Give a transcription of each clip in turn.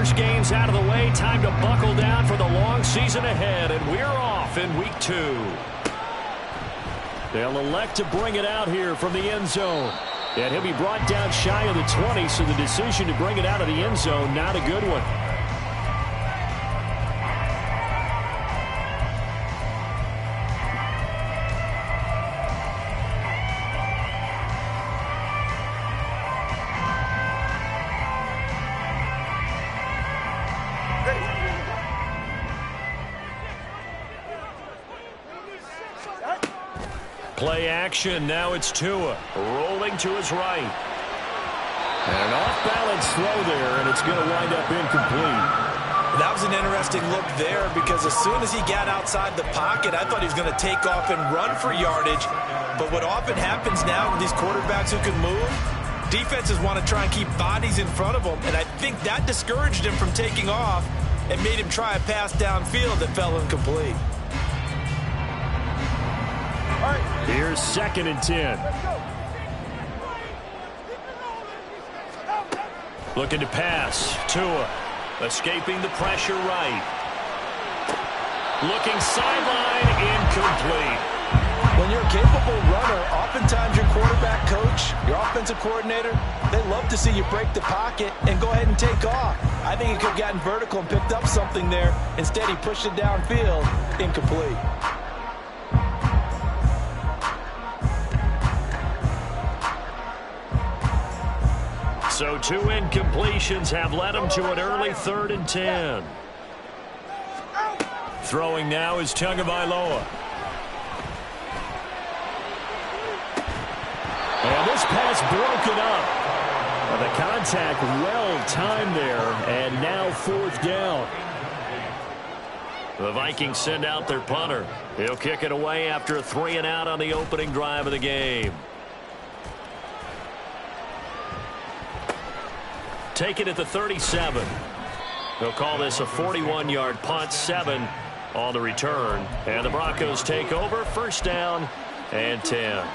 first game's out of the way. Time to buckle down for the long season ahead, and we're off in week 2. They'll elect to bring it out here from the end zone. And he'll be brought down shy of the 20, so the decision to bring it out of the end zone, not a good one. Play action. Now it's Tua rolling to his right. And an off-balance throw there, and it's going to wind up incomplete. That was an interesting look there because as soon as he got outside the pocket, I thought he was going to take off and run for yardage. But what often happens now with these quarterbacks who can move, defenses want to try and keep bodies in front of them, and I think that discouraged him from taking off and made him try a pass downfield that fell incomplete. Here's 2nd and 10. Looking to pass. Tua escaping the pressure right. Looking sideline, incomplete. When you're a capable runner, oftentimes your quarterback coach, your offensive coordinator, they love to see you break the pocket and go ahead and take off. I think he could have gotten vertical and picked up something there. Instead, he pushed it downfield, incomplete. So 2 incompletions have led him to an early 3rd and 10. Throwing now is Tagovailoa. And this pass broken up. The contact well timed there, and now 4th down. The Vikings send out their punter. He'll kick it away after a 3-and-out on the opening drive of the game. Take it at the 37. They'll call this a 41-yard punt, 7 on the return. And the Broncos take over, 1st down and 10.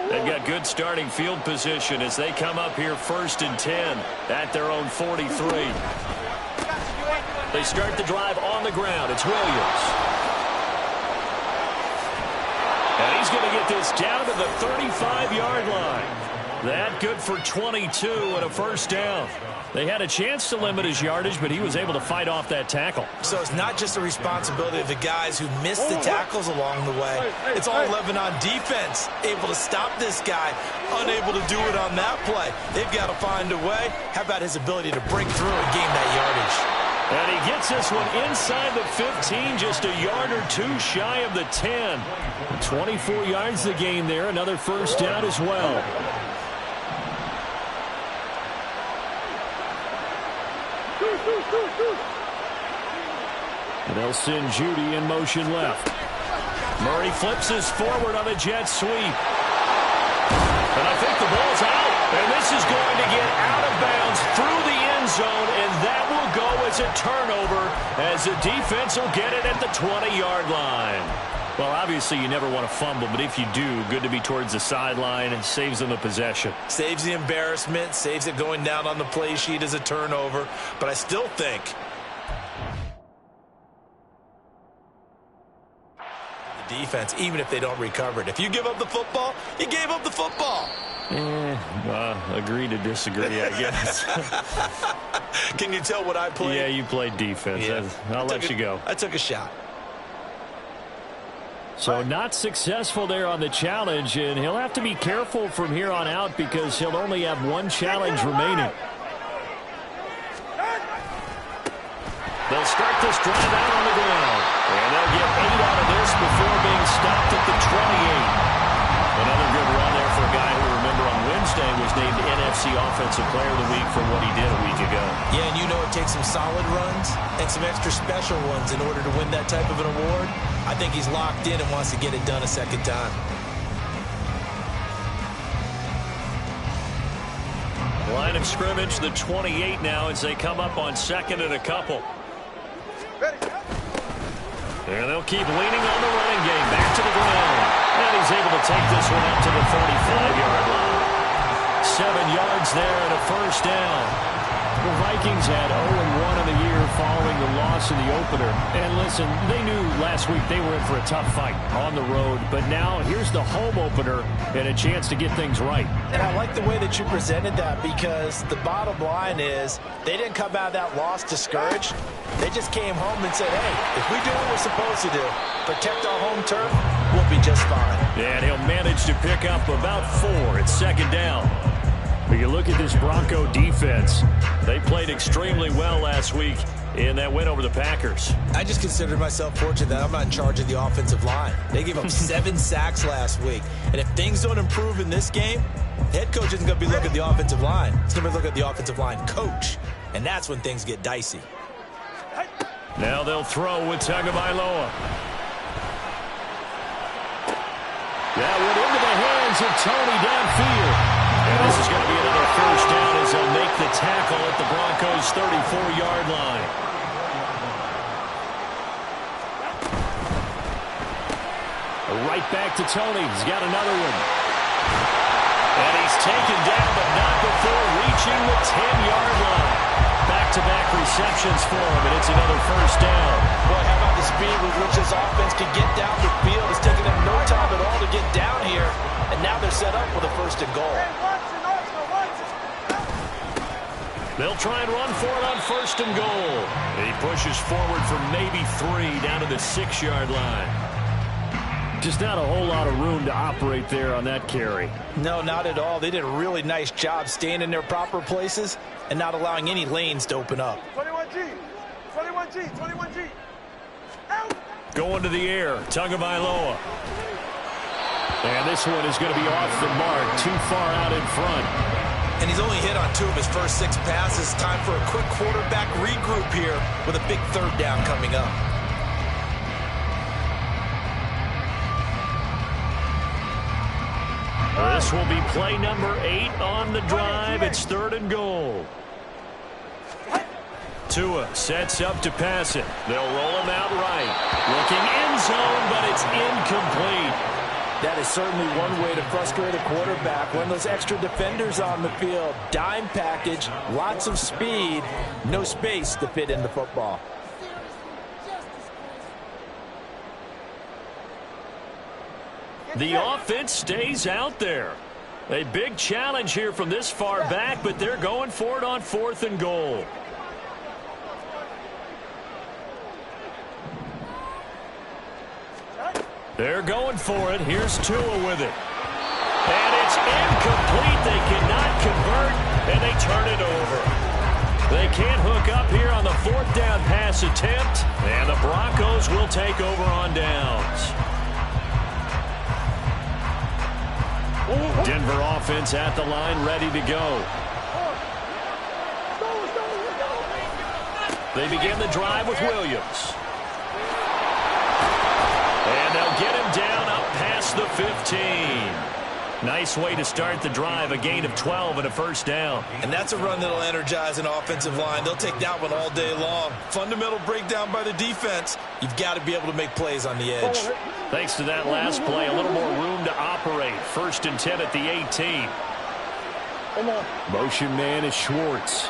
They've got good starting field position as they come up here 1st and 10 at their own 43. They start the drive on the ground. It's Williams. And he's going to get this down to the 35-yard line. That good for 22 and a 1st down. They had a chance to limit his yardage, but he was able to fight off that tackle. So it's not just the responsibility of the guys who missed the tackles along the way. It's all 11 on defense, able to stop this guy, unable to do it on that play. They've got to find a way. How about his ability to break through and gain that yardage? And he gets this one inside the 15, just a yard or 2 shy of the 10. 24 yards the gain there, another 1st down as well. And they'll send Judy in motion left. Murray flips his forward on a jet sweep. And I think the ball's out. And this is going to get out of bounds through the end zone, and that will go as a turnover as the defense will get it at the 20-yard line. Well, obviously you never want to fumble, but if you do, good to be towards the sideline and saves them a possession. Saves the embarrassment, saves it going down on the play sheet as a turnover, but I still think the defense, even if they don't recover it, if you give up the football, you gave up the football. Agree to disagree, I guess. Can you tell what I played? Yeah, you played defense. Yeah. I'll let you go. I took a shot. So not successful there on the challenge, and he'll have to be careful from here on out because he'll only have 1 challenge remaining. They'll start this drive out on the ground, and they'll get 8 out of this before being stopped at the 28. Another good run there for a guy who, remember, on Wednesday was named NFC Offensive Player of the Week for what he did a week ago. Yeah, and you know it takes some solid runs and some extra special ones in order to win that type of an award. I think he's locked in and wants to get it done a second time. Line of scrimmage, the 28 now as they come up on 2nd and a couple. And they'll keep leaning on the running game. Back to the ground. And he's able to take this one up to the 45-yard line. 7 yards there and a first down. The Vikings had 0-1 in the year following the loss in the opener. And listen, they knew last week they were in for a tough fight on the road. But now here's the home opener and a chance to get things right. And I like the way that you presented that, because the bottom line is they didn't come out of that loss discouraged. They just came home and said, hey, if we do what we're supposed to do, protect our home turf, we'll be just fine. And he'll manage to pick up about 4 at second down. When you look at this Bronco defense, they played extremely well last week in that win over the Packers. I just consider myself fortunate that I'm not in charge of the offensive line. They gave up 7 sacks last week. And if things don't improve in this game, head coach isn't going to be looking at the offensive line. He's going to be looking at the offensive line coach. And that's when things get dicey. Now they'll throw with Tagovailoa. That went into the hands of Tony downfield. And this is going to be another first down as they'll make the tackle at the Broncos' 34-yard line. Right back to Tony. He's got another one. And he's taken down, but not before reaching the 10-yard line. Back-to-back receptions for him, and it's another first down. Boy, how about the speed with which this offense can get down the field? It's taken them no time at all to get down here, and now they're set up with a first and goal. They'll try and run for it on first and goal. He pushes forward for maybe 3 down to the 6-yard line. Just not a whole lot of room to operate there on that carry. No, not at all. They did a really nice job staying in their proper places and not allowing any lanes to open up. 21G, 21G, 21G. Out. Going to the air, Tagovailoa. And this one is going to be off the mark, too far out in front. And he's only hit on 2 of his first 6 passes. Time for a quick quarterback regroup here with a big third down coming up. This will be play number 8 on the drive. It's 3rd and goal. Tua sets up to pass it. They'll roll him out right. Looking end zone, but it's incomplete. That is certainly one way to frustrate a quarterback. When those extra defenders on the field, dime package, lots of speed, no space to fit in the football. The offense stays out there. A big challenge here from this far back, but they're going for it on 4th and goal. They're going for it. Here's Tua with it. And it's incomplete. They cannot convert, and they turn it over. They can't hook up here on the 4th down pass attempt, and the Broncos will take over on downs. Denver offense at the line, ready to go. They begin the drive with Williams. And they'll get him down up past the 15. Nice way to start the drive, a gain of 12 and a first down. And that's a run that'll energize an offensive line. They'll take that one all day long. Fundamental breakdown by the defense. You've got to be able to make plays on the edge. Thanks to that last play, a little more room to operate. 1st and 10 at the 18. Motion man is Schwartz.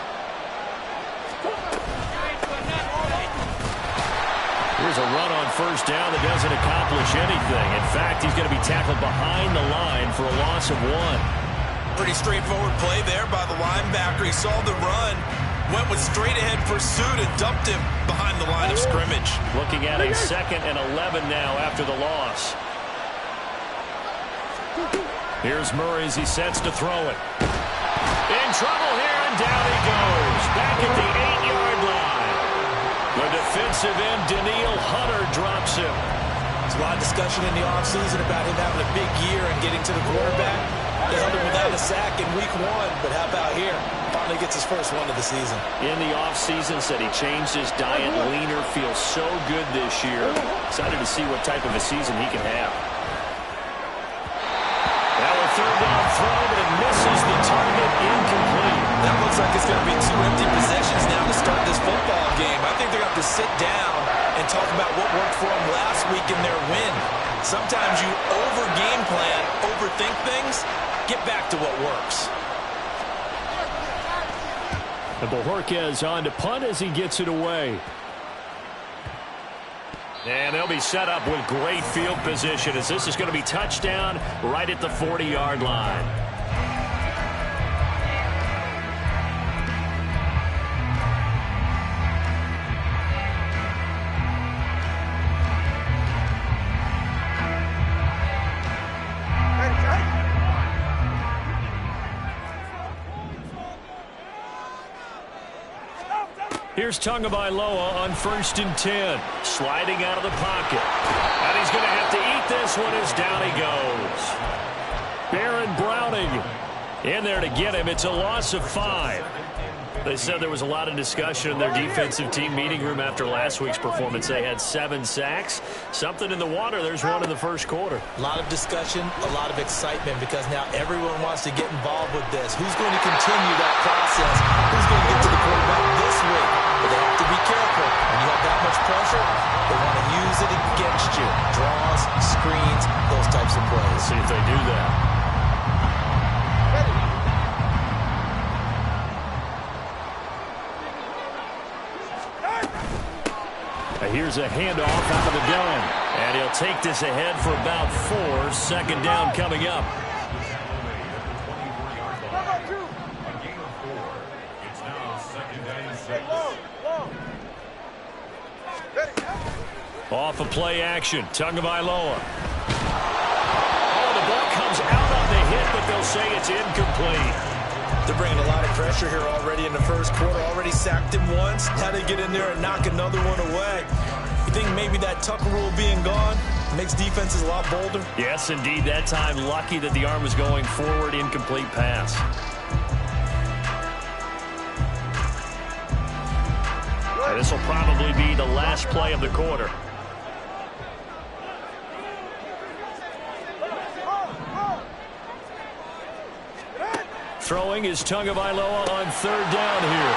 Here's a run on first down that doesn't accomplish anything. In fact, he's going to be tackled behind the line for a loss of 1. Pretty straightforward play there by the linebacker. He saw the run, went with straight-ahead pursuit, and dumped him behind the line of scrimmage. Looking at a 2nd and 11 now after the loss. Here's Murray as he sets to throw it. In trouble here, and down he goes. Back at the 8-yard line. The defensive end, Daniil Hunter, drops him. There's a lot of discussion in the offseason about him having a big year and getting to the quarterback. They held him without a sack in week 1, but how about here? Finally gets his first one of the season. In the offseason, said he changed his diet, leaner, feels so good this year. Excited to see what type of a season he can have. Now a 3rd down throw, but it misses the target, incomplete. That looks like it's going to be 2 empty possessions now to start this football game. I think they're going to have to sit down and talk about what worked for them last week in their win. Sometimes you over-game plan, overthink things, get back to what works. And Bojorquez on to punt as he gets it away. And they'll be set up with great field position as this is going to be touchdown right at the 40-yard line. Here's Tagovailoa on 1st and 10. Sliding out of the pocket. And he's going to have to eat this one as down he goes. Baron Browning in there to get him. It's a loss of 5. They said there was a lot of discussion in their defensive team meeting room after last week's performance. They had 7 sacks. Something in the water. There's one in the first quarter. A lot of discussion, a lot of excitement because now everyone wants to get involved with this. Who's going to continue that process? Who's going to get to the quarterback this week? But they have to be careful. When you have that much pressure, they want to use it against you. Draws, screens, those types of plays. See if they do that. Here's a handoff out of the gun. And he'll take this ahead for about 4. Second down coming up. Off of play action. Tagovailoa. Oh, the ball comes out on the hit, but they'll say it's incomplete. They're bringing a lot of pressure here already in the first quarter. Already sacked him once. Had to get in there and knock another one away. You think maybe that Tucker rule being gone makes defenses a lot bolder? Yes, indeed. That time, lucky that the arm was going forward. Incomplete pass. And this will probably be the last play of the quarter. Throwing is Tagovailoa on 3rd down here.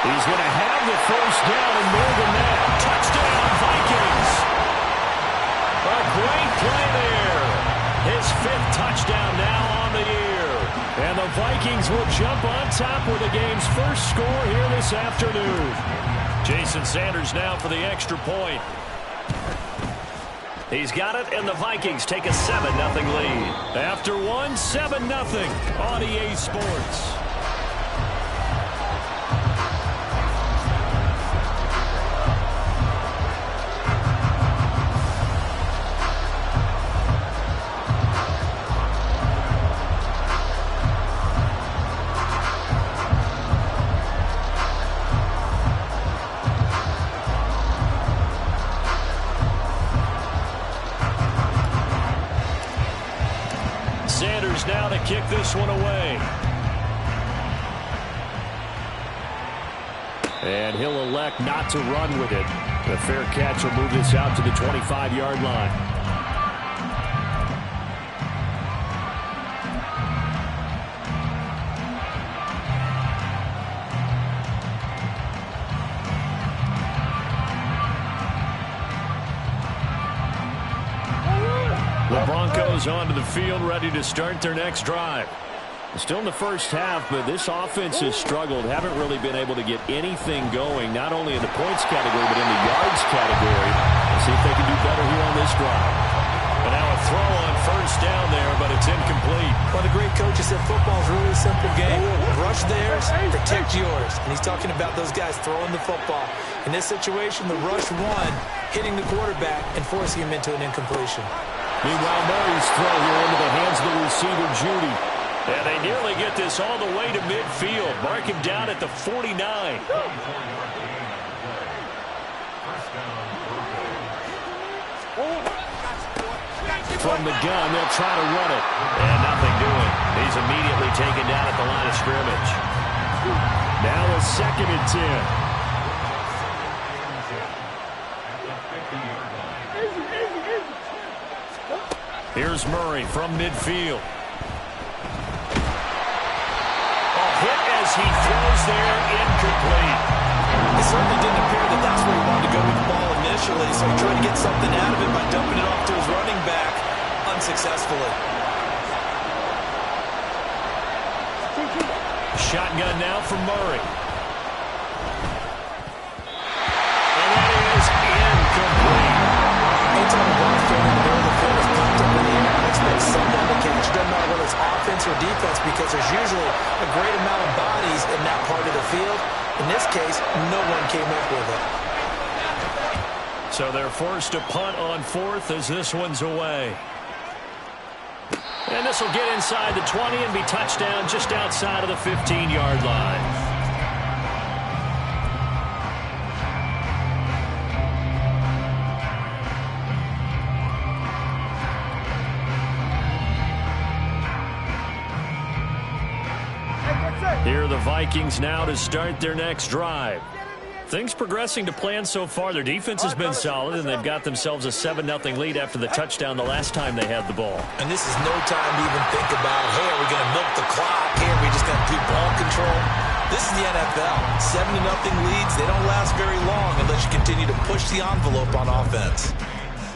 He's going to have the first down and more than that. Touchdown, Vikings. A great play there. His 5th touchdown now on the year. And the Vikings will jump on top with the game's first score here this afternoon. Jason Sanders now for the extra point. He's got it, and the Vikings take a 7-0 lead. After one, 7-0 on EA Sports. Now to kick this one away. And he'll elect not to run with it. The fair catch will move this out to the 25-yard line. The Broncos onto the field, ready to start their next drive. Still in the first half, but this offense has struggled. Haven't really been able to get anything going, not only in the points category, but in the yards category. Let's see if they can do better here on this drive. And now a throw on 1st down there, but it's incomplete. Well, the great coach has said football's really a simple game. Rush theirs, protect yours. And he's talking about those guys throwing the football. In this situation, the rush one, hitting the quarterback and forcing him into an incompletion. Meanwhile, Murray's throw here into the hands of the receiver, Judy. And they nearly get this all the way to midfield. Mark him down at the 49. From the gun, they'll try to run it. And nothing doing. He's immediately taken down at the line of scrimmage. Now a 2nd and 10. Here's Murray from midfield. A hit as he throws there, incomplete. It certainly didn't appear that that's where he wanted to go with the ball initially, so he tried to get something out of it by dumping it off to his running back unsuccessfully. Shotgun now for Murray. because there's usually a great amount of bodies in that part of the field. In this case, no one came up with it. So they're forced to punt on fourth as this one's away. And this will get inside the 20 and be touchdown just outside of the 15-yard line. Here are the Vikings now to start their next drive. Things progressing to plan so far. Their defense has been solid, and they've got themselves a 7-0 lead after the touchdown the last time they had the ball. And this is no time to even think about, hey, are we going to milk the clock? Hey, are we just going to do ball control? This is the NFL. 7-0 leads, they don't last very long unless you continue to push the envelope on offense.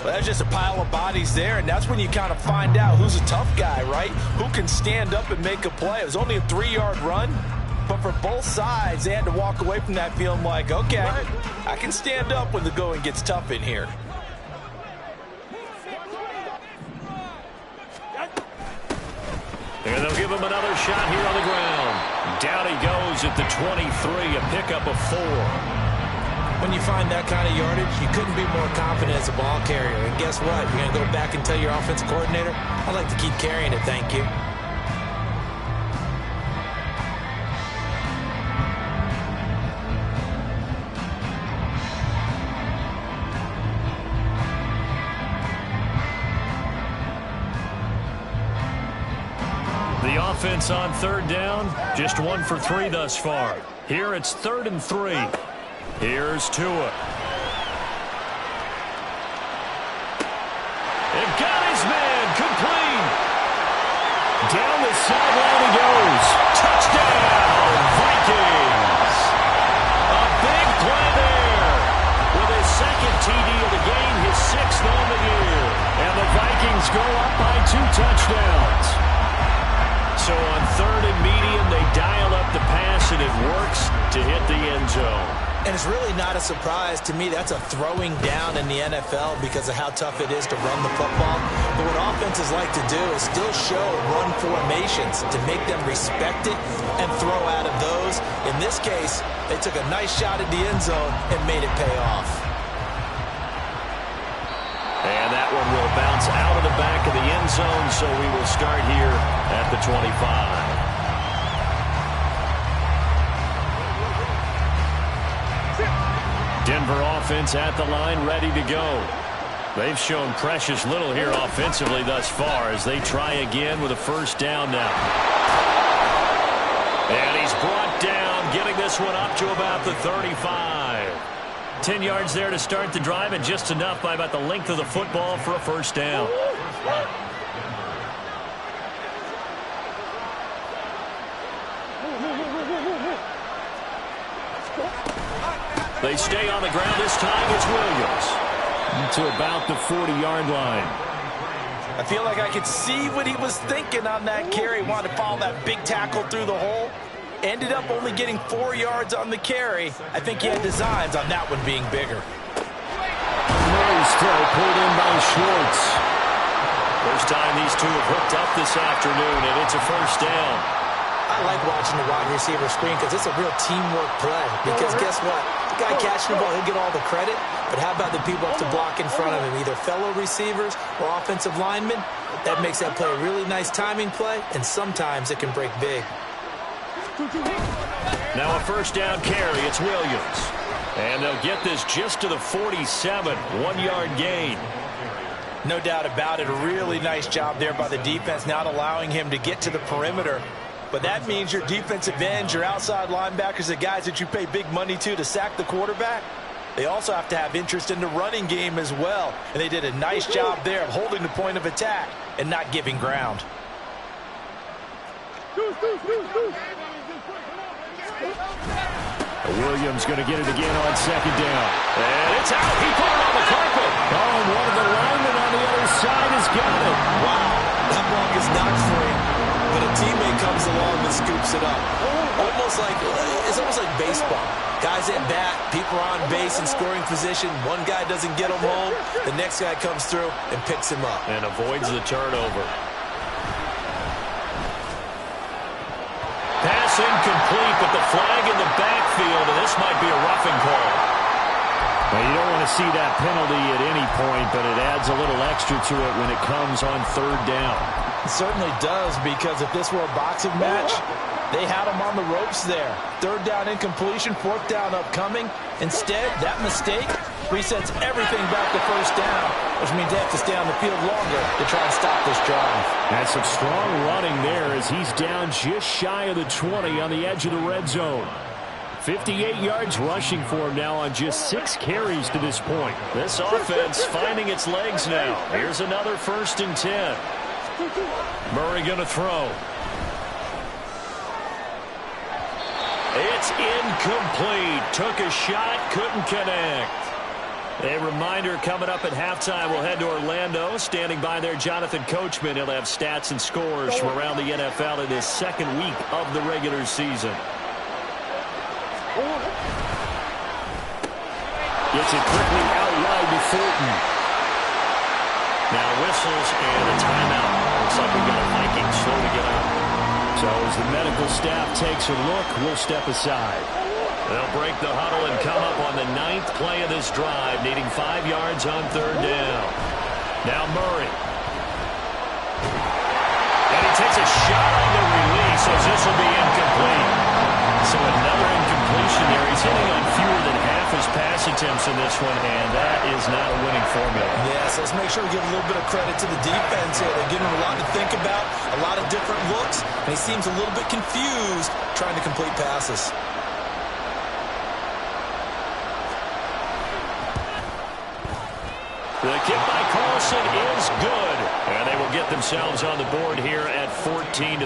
Well, that's just a pile of bodies there, and that's when you kind of find out who's a tough guy, right? Who can stand up and make a play. It was only a 3-yard run. But for both sides, they had to walk away from that feeling like, okay, I can stand up when the going gets tough in here. And they'll give him another shot here on the ground. Down he goes at the 23, a pickup of 4. When you find that kind of yardage, you couldn't be more confident as a ball carrier. And guess what? You're going to go back and tell your offensive coordinator, I'd like to keep carrying it, thank you. The offense on third down, just 1 for 3 thus far. Here it's 3rd and 3. Here's Tua. And got his man complete. Down the sideline he goes. Touchdown, Vikings. A big play there. With his second TD of the game, his 6th on the year. And the Vikings go up by 2 touchdowns. So on 3rd and medium, they dial up the pass, and it works to hit the end zone. And it's really not a surprise to me. That's a throwing down in the NFL because of how tough it is to run the football. But what offenses like to do is still show run formations to make them respect it and throw out of those. In this case, they took a nice shot at the end zone and made it pay off. And that one will bounce out of the back of the end zone, so we will start here at the 25. Denver offense at the line, ready to go. They've shown precious little here offensively thus far as they try again with a 1st down now. And he's brought down, getting this one up to about the 35. 10 yards there to start the drive, and just enough by about the length of the football for a 1st down. They stay on the ground. This time it's Williams. To about the 40-yard line. I feel like I could see what he was thinking on that carry. Wanted to follow that big tackle through the hole. Ended up only getting 4 yards on the carry. I think he had designs on that one being bigger. Murray's throw pulled in by Schwartz. First time these two have hooked up this afternoon, and it's a 1st down. I like watching the wide receiver screen because it's a real teamwork play. Because guess what? The guy catching the ball, he'll get all the credit. But how about the people up to block in front of him, either fellow receivers or offensive linemen? That makes that play a really nice timing play, and sometimes it can break big. Now a 1st down carry. It's Williams. And they'll get this just to the 47. 1-yard gain. No doubt about it. A really nice job there by the defense, not allowing him to get to the perimeter. But that means your defensive ends, your outside linebackers, the guys that you pay big money to sack the quarterback, they also have to have interest in the running game as well. And they did a nice job there of holding the point of attack and not giving ground. Williams going to get it again on 2nd down. And it's out. He put it on the carpet. Oh, and one of the linemen on the other side has got it. Wow, that ball is not free. But a teammate comes along and scoops it up. It's almost like baseball. Guys at bat, people are on base in scoring position. One guy doesn't get him home. The next guy comes through and picks him up. And avoids the turnover. Pass incomplete, but the flag in the backfield, and this might be a roughing call. Well, you don't want to see that penalty at any point, but it adds a little extra to it when it comes on third down. It certainly does, because if this were a boxing match, they had him on the ropes there. Third down incompletion, fourth down upcoming. Instead, that mistake resets everything back to first down, which means they have to stay on the field longer to try and stop this drive. That's some strong running there as he's down just shy of the 20 on the edge of the red zone. 58 yards rushing for him now on just 6 carries to this point. This offense finding its legs now. Here's another 1st and 10. Murray going to throw. It's incomplete. Took a shot, couldn't connect. A reminder coming up at halftime, we'll head to Orlando. Standing by there, Jonathan Coachman. He'll have stats and scores from around the NFL in this second week of the regular season. Gets it quickly out wide to Fulton. Now whistles and a timeout. Looks like we've got a Viking slow to get up. So as the medical staff takes a look, we'll step aside. They'll break the huddle and come up on the 9th play of this drive, needing 5 yards on third down. Now Murray. And he takes a shot on the release as this will be incomplete. So another incompletion there. He's hitting on fewer than half his pass attempts in this one, and that is not a winning formula. Yes, let's make sure we give a little bit of credit to the defense here. They're giving him a lot to think about, a lot of different looks, and he seems a little bit confused trying to complete passes. The kick by Carlson is good, and they will get themselves on the board here at 14-3.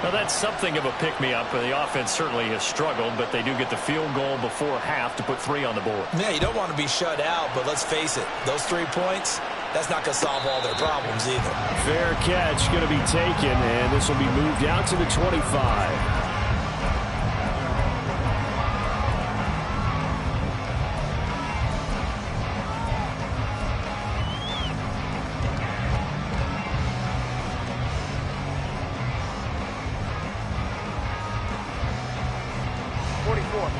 Well, that's something of a pick-me-up. The offense certainly has struggled, but they do get the field goal before half to put 3 on the board. Yeah, you don't want to be shut out, but let's face it, those 3 points, that's not going to solve all their problems either. Fair catch going to be taken, and this will be moved out to the 25.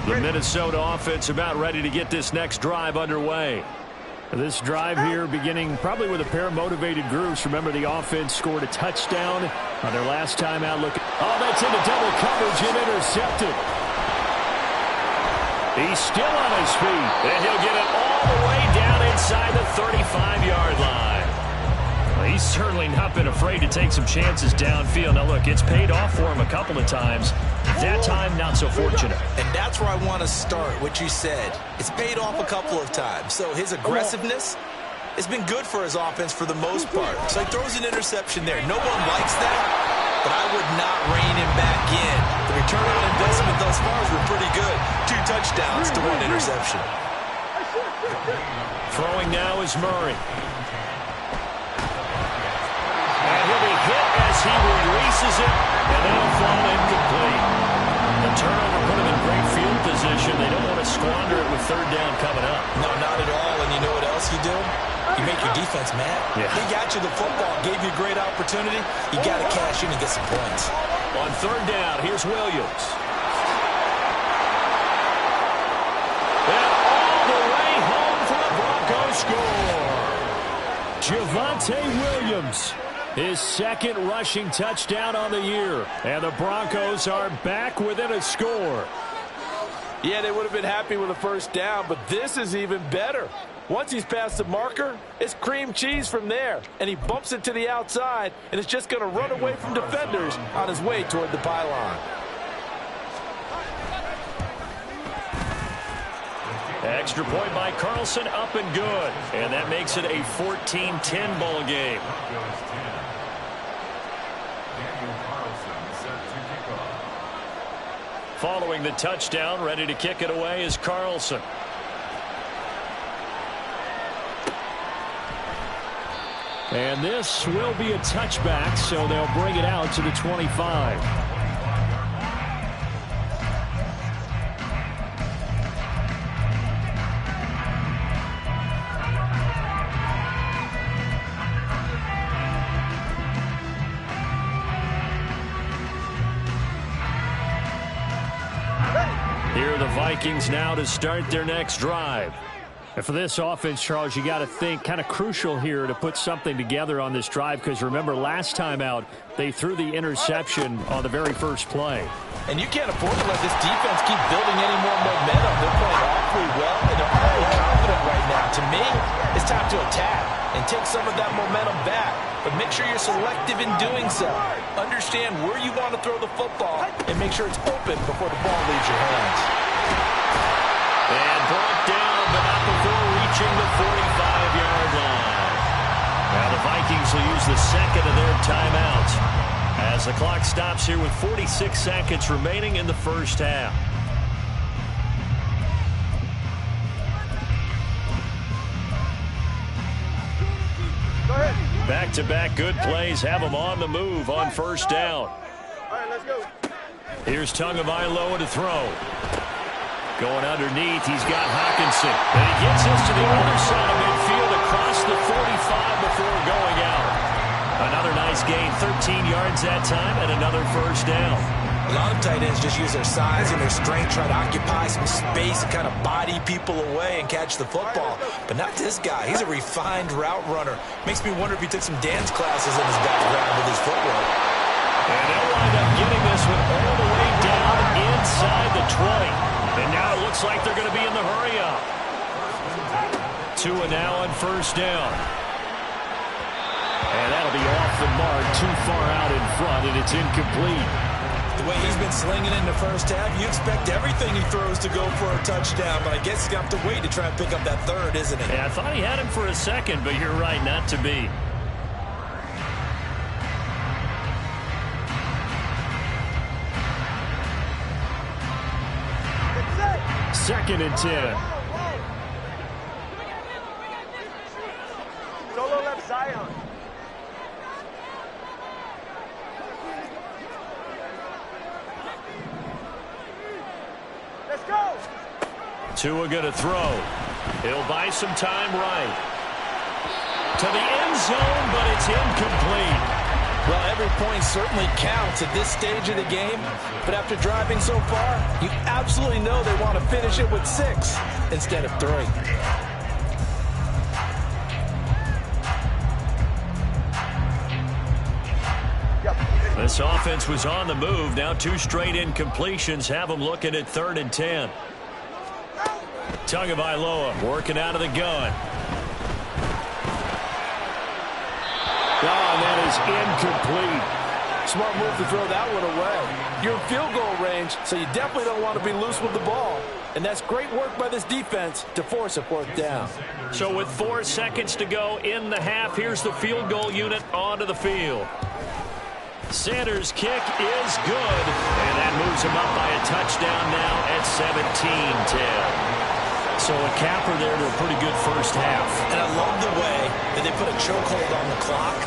The Minnesota offense about ready to get this next drive underway. This drive here beginning probably with a pair of motivated groups. Remember, the offense scored a touchdown on their last time out. Look, oh, that's into double coverage and intercepted. He's still on his feet. And he'll get it all the way down inside the 35-yard line. Well, he's certainly not been afraid to take some chances downfield. Now, look, it's paid off for him a couple of times. That time, not so fortunate. And that's where I want to start, what you said. It's paid off a couple of times. So his aggressiveness has been good for his offense for the most part. So he throws an interception there. No one likes that, but I would not rein him back in. The return on investment thus far has been pretty good. 2 touchdowns to 1 interception. Throwing now is Murray. And he'll be hit as he releases it, and that'll fall incomplete. The turnover put him in great field position. They don't want to squander it with third down coming up. No, not at all. And you know what else you do? You make your defense mad. Yeah. They got you the football, gave you a great opportunity. You got to cash in and get some points. On third down, here's Williams. And all the way home for the Broncos score. Javonte Williams, his 2nd rushing touchdown on the year. And the Broncos are back within a score. Yeah, they would have been happy with a first down, but this is even better. Once he's past the marker, it's cream cheese from there. And he bumps it to the outside, and it's just going to run away from defenders on his way toward the pylon. Extra point by Carlson, up and good. And that makes it a 14-10 ball game. Following the touchdown, ready to kick it away is Carlson. And this will be a touchback, so they'll bring it out to the 25. Vikings now to start their next drive. And for this offense, Charles, you got to think kind of crucial here to put something together on this drive, because remember last time out they threw the interception on the very first play. And you can't afford to let this defense keep building any more momentum. They're playing awfully well, and they're highly confident right now. To me, it's time to attack and take some of that momentum back. But make sure you're selective in doing so. Understand where you want to throw the football and make sure it's open before the ball leaves your hands. And brought down, but not before reaching the 45-yard line. Now the Vikings will use the second of their timeouts as the clock stops here with 46 seconds remaining in the first half. Back-to-back good plays have them on the move on first down. All right, let's go. Here's Tagovailoa to throw. Going underneath, he's got Hockenson. And he gets this to the other side of midfield across the 45 before going out. Another nice gain, 13 yards that time, and another first down. A lot of tight ends just use their size and their strength, try to occupy some space and kind of body people away and catch the football. But not this guy. He's a refined route runner. Makes me wonder if he took some dance classes in his background with his footwork. And they'll wind up getting this one all the way down inside the 20. And now it looks like they're going to be in the hurry-up. Tua now on first down. And that'll be off the mark, too far out in front, and it's incomplete. The way he's been slinging in the first half, you expect everything he throws to go for a touchdown, but I guess he's going to have to wait to try and pick up that third, isn't it? Yeah, I thought he had him for a second, but you're right, not to be. Second and 10. Solo left Zion. Let's go. Tua going to throw. He'll buy some time right. To the end zone, but it's incomplete. Well, every point certainly counts at this stage of the game, but after driving so far, you absolutely know they want to finish it with 6 instead of 3. This offense was on the move. Now 2 straight incompletions have them looking at 3rd and 10. Tagovailoa working out of the gun. And that is incomplete. Smart move to throw that one away. You're in field goal range, so you definitely don't want to be loose with the ball. And that's great work by this defense to force a 4th down. So with 4 seconds to go in the half, here's the field goal unit onto the field. Sanders' kick is good, and that moves him up by a touchdown now at 17-10. So a capper there to a pretty good first half. And I love the way that they put a chokehold on the clock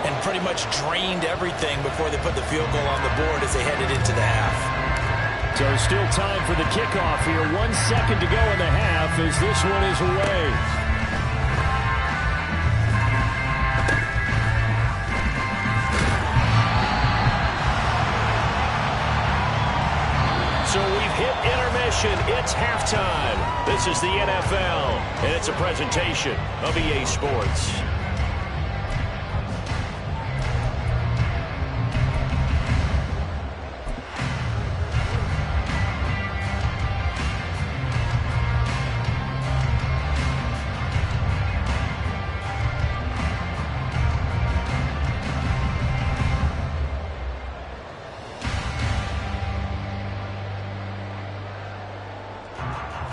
and pretty much drained everything before they put the field goal on the board as they headed into the half. So still time for the kickoff here. 1 second to go in the half as this one is away. So we've hit intermission. It's halftime. This is the NFL, and it's a presentation of EA Sports.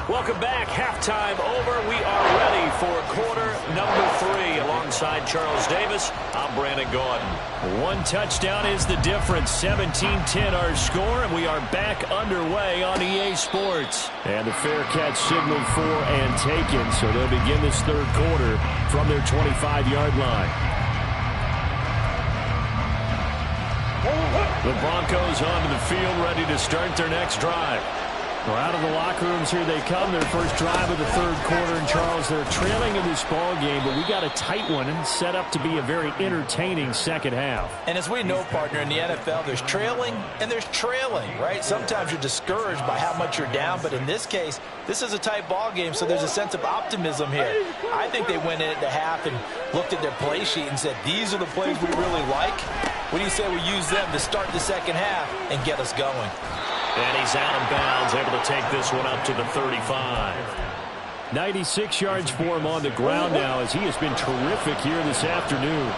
Welcome back. Halftime over. We are ready for quarter number 3. Alongside Charles Davis, I'm Brandon Gordon. 1 touchdown is the difference. 17-10 our score, and we are back underway on EA Sports. And the fair catch signaled for and taken, so they'll begin this 3rd quarter from their 25-yard line. The Broncos onto the field ready to start their next drive. Well, out of the locker rooms here they come. Their first drive of the third quarter. And, Charles, they're trailing in this ball game, but we got a tight one and set up to be a very entertaining second half. And as we know, partner, in the NFL, there's trailing and there's trailing, right? Sometimes you're discouraged by how much you're down, but in this case, this is a tight ball game, so there's a sense of optimism here. I think they went in at the half and looked at their play sheet and said, these are the plays we really like. What do you say we use them to start the second half and get us going? And he's out of bounds, able to take this one up to the 35. 96 yards for him on the ground now as he has been terrific here this afternoon.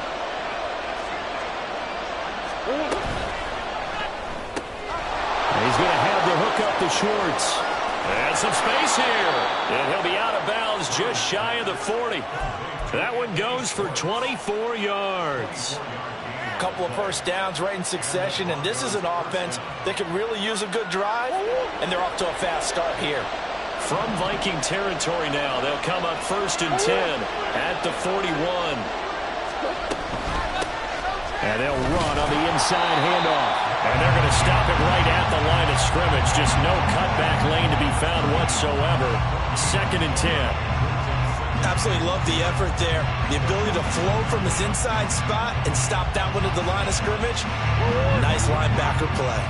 And he's going to have the hook up the shorts. And some space here. And he'll be out of bounds just shy of the 40. That one goes for 24 yards. Couple of first downs right in succession, and this is an offense that could really use a good drive, and they're off to a fast start here. From Viking territory now, they'll come up 1st and 10 at the 41. And they'll run on the inside handoff. And they're going to stop it right at the line of scrimmage. Just no cutback lane to be found whatsoever. 2nd and 10. Absolutely love the effort there. The ability to flow from his inside spot and stop that one at the line of scrimmage. Nice linebacker play.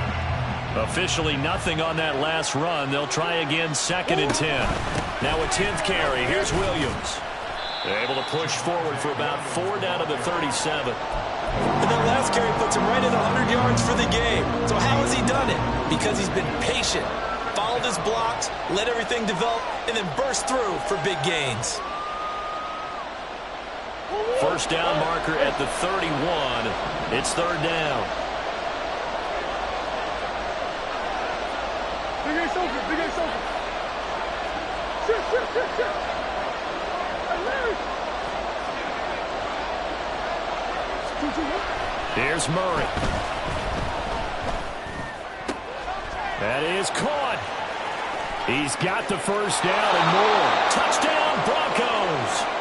Officially nothing on that last run. They'll try again 2nd and 10. Now a 10th carry. Here's Williams. Able to push forward for about 4 down to the 37. And that last carry puts him right at 100 yards for the game. So how has he done it? Because he's been patient, followed his blocks, let everything develop, and then burst through for big gains. First down marker at the 31. It's 3rd down. Big Ace open, Big Ace open. Shit. Hey, Larry. Here's Murray. That is caught. He's got the first down and more. Touchdown, Broncos.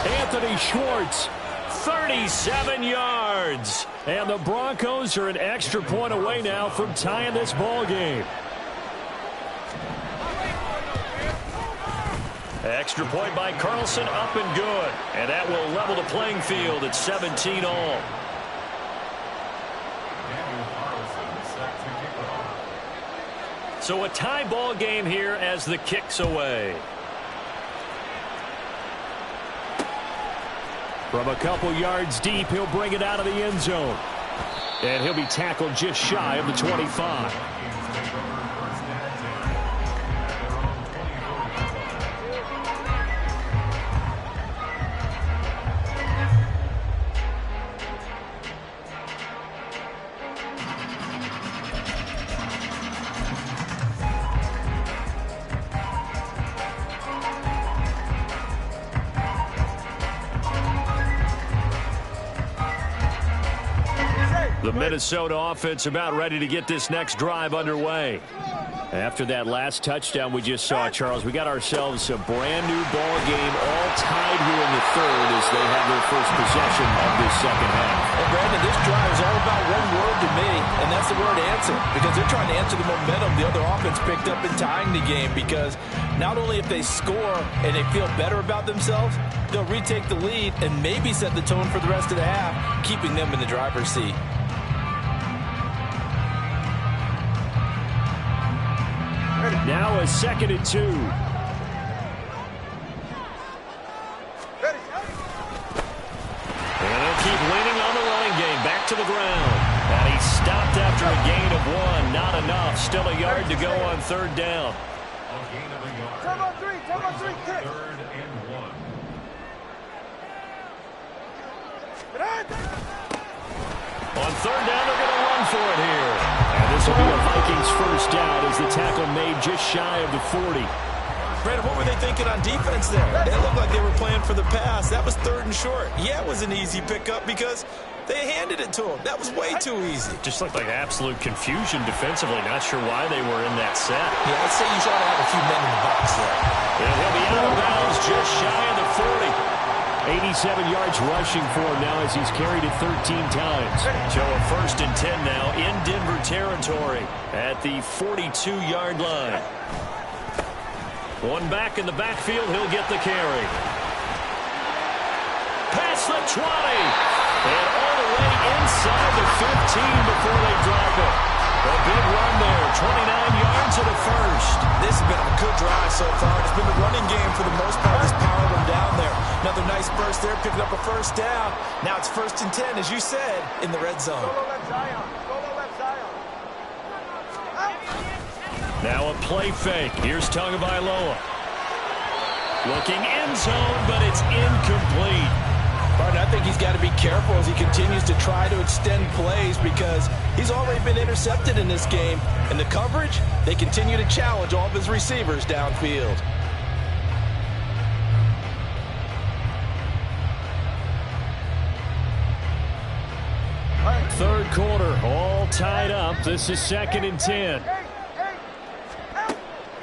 Anthony Schwartz, 37 yards. And the Broncos are an extra point away now from tying this ball game. Extra point by Carlson, up and good. And that will level the playing field at 17 all. So a tie ball game here as the kick's away. From a couple yards deep, he'll bring it out of the end zone. And he'll be tackled just shy of the 25. The Minnesota offense about ready to get this next drive underway. After that last touchdown we just saw, Charles, we got ourselves a brand new ball game all tied here in the third as they have their first possession of this second half. And Brandon, this drive is all about one word to me, and that's the word answer. Because they're trying to answer the momentum the other offense picked up in tying the game. Because not only if they score and they feel better about themselves, they'll retake the lead and maybe set the tone for the rest of the half, keeping them in the driver's seat. Now a 2nd and 2. And they'll keep leaning on the running game. Back to the ground. And he stopped after a gain of 1. Not enough. Still a yard to go on 3rd down. Turn on three, kick. 3rd and 1. On 3rd down, they're going to run for it here. And this will be a Vikings first down as the tackle made just shy of the 40. Brandon, what were they thinking on defense there? They looked like they were playing for the pass. That was 3rd and short. Yeah, it was an easy pickup because they handed it to him. That was way too easy. Just looked like absolute confusion defensively. Not sure why they were in that set. Yeah, I'd say you ought to have a few men in the box there. And he'll be out of bounds just shy of the 40. 87 yards rushing for him now as he's carried it 13 times. So a 1st and 10 now in Denver territory at the 42-yard line. One back in the backfield. He'll get the carry. Past the 20. And all the way inside the 15 before they drop it. A big run there. 29 yards and a first. This has been a good drive so far. It's been the running game for the most part. Just powered them down there. Another nice burst there, picking up a first down. Now it's 1st and 10, as you said, in the red zone. Now a play fake. Here's Tagovailoa. Looking end zone, but it's incomplete. Martin, I think he's got to be careful as he continues to try to extend plays because he's already been intercepted in this game. And the coverage, they continue to challenge all of his receivers downfield. Third quarter, all tied up. This is 2nd and 10.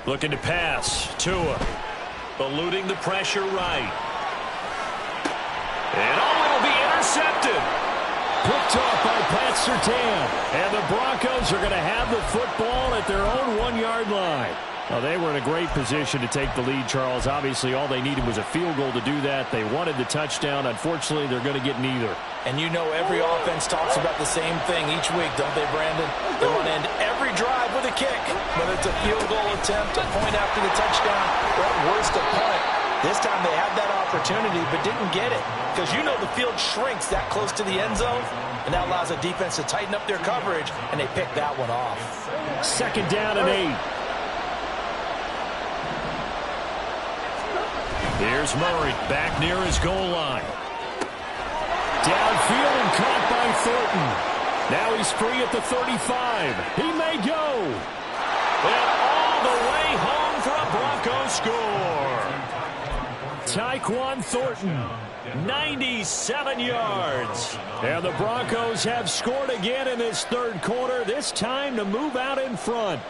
Looking to pass. Tua. Eluding the pressure right. And it'll be intercepted. Picked off by Pat Surtain. And the Broncos are going to have the football at their own 1-yard line. Well, they were in a great position to take the lead, Charles. Obviously, all they needed was a field goal to do that. They wanted the touchdown. Unfortunately, they're going to get neither. And you know every offense talks about the same thing each week, don't they, Brandon? They want to end every drive with a kick, whether it's a field goal attempt, a point after the touchdown, or at worst a punt. This time they had that opportunity but didn't get it because you know the field shrinks that close to the end zone, and that allows the defense to tighten up their coverage, and they picked that one off. 2nd down and 8. Here's Murray back near his goal line. Downfield and caught by Thornton. Now he's free at the 35. He may go. And all the way home for a Broncos score. Tyquan Thornton, 97 yards. And the Broncos have scored again in this third quarter, this time to move out in front.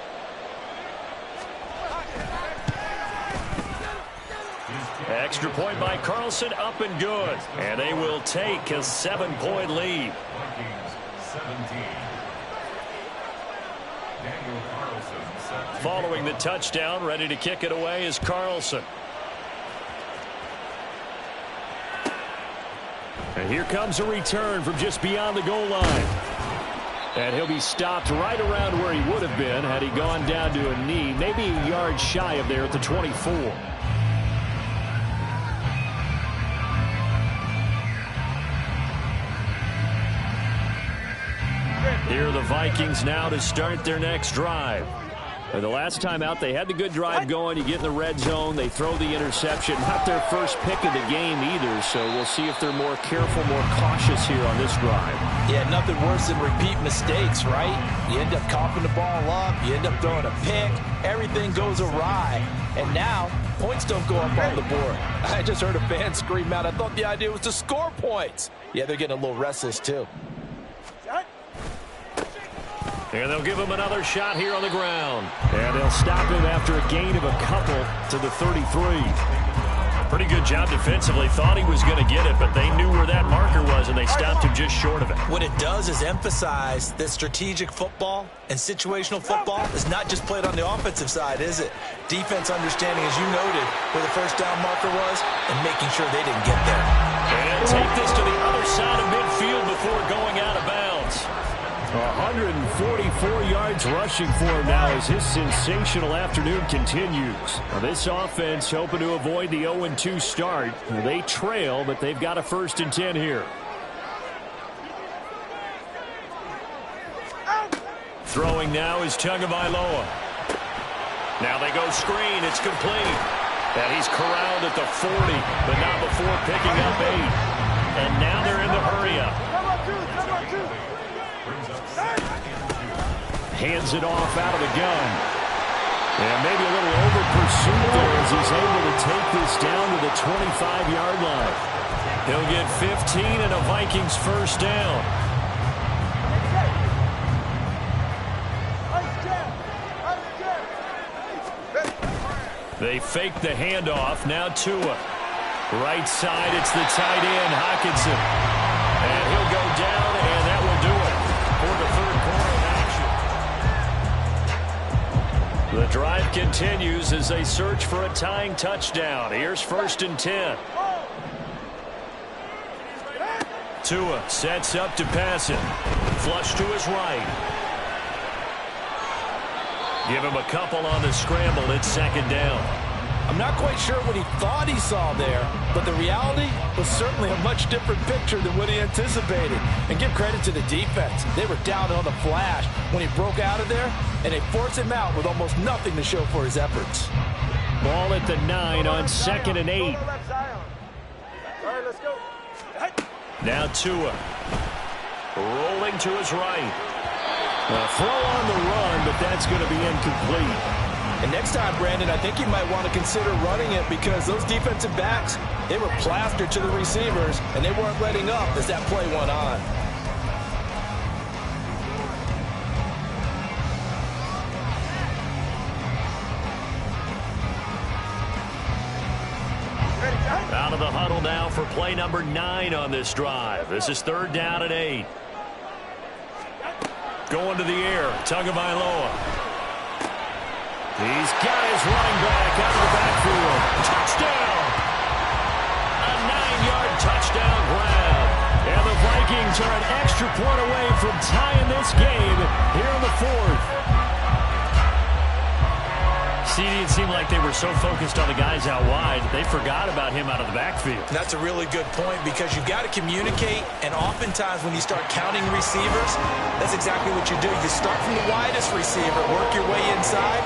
Extra point by Carlson, up and good. And they will take a 7-point lead. Following the touchdown, ready to kick it away is Carlson. And here comes a return from just beyond the goal line. And he'll be stopped right around where he would have been had he gone down to a knee, maybe a yard shy of there at the 24. Here are the Vikings now to start their next drive. The last time out, they had the good drive going. You get in the red zone, they throw the interception. Not their first pick of the game either, so we'll see if they're more careful, more cautious here on this drive. Yeah, nothing worse than repeat mistakes, right? You end up coughing the ball up, you end up throwing a pick, everything goes awry. And now, points don't go up on the board. I just heard a fan scream out, I thought the idea was to score points. Yeah, they're getting a little restless too. And they'll give him another shot here on the ground. And they'll stop him after a gain of a couple to the 33. Pretty good job defensively. Thought he was going to get it, but they knew where that marker was, and they stopped him just short of it. What it does is emphasize that strategic football and situational football is not just played on the offensive side, is it? Defense understanding, as you noted, where the first down marker was and making sure they didn't get there. And take this to the other side of midfield before going out of bounds. 144 yards rushing for him now as his sensational afternoon continues. Now this offense hoping to avoid the 0-2 start. They trail, but they've got a 1st and 10 here. Throwing now is Tagovailoa. Now they go screen. It's complete. And he's corralled at the 40, but not before picking up 8. And now they're in the hurry-up. Hands it off out of the gun. And maybe a little over-pursuit there as he's able to take this down to the 25-yard line. He'll get 15 and a Vikings first down. They fake the handoff. Now Tua. Right side, it's the tight end, Hockenson. And he'll go down, and that will do it for the third quarter of action. The drive continues as they search for a tying touchdown. Here's 1st and 10. Tua sets up to pass it. Flush to his right. Give him a couple on the scramble. It's 2nd down. I'm not quite sure what he thought he saw there, but the reality was certainly a much different picture than what he anticipated. And give credit to the defense. They were down on the flash when he broke out of there, and they forced him out with almost nothing to show for his efforts. Ball at the 9 on 2nd and 8. All right, let's go. Now Tua. Rolling to his right. A throw on the run, but that's going to be incomplete. And next time, Brandon, I think you might want to consider running it because those defensive backs, they were plastered to the receivers, and they weren't letting up as that play went on. Out of the huddle now for play number 9 on this drive. This is 3rd down and 8. Going to the air, Tagovailoa. He's got his running back out of the backfield. Touchdown! A 9-yard touchdown grab. And the Vikings are an extra point away from tying this game here in the 4th. See, it seemed like they were so focused on the guys out wide, they forgot about him out of the backfield. That's a really good point because you've got to communicate, and oftentimes when you start counting receivers, that's exactly what you do. You start from the widest receiver, work your way inside.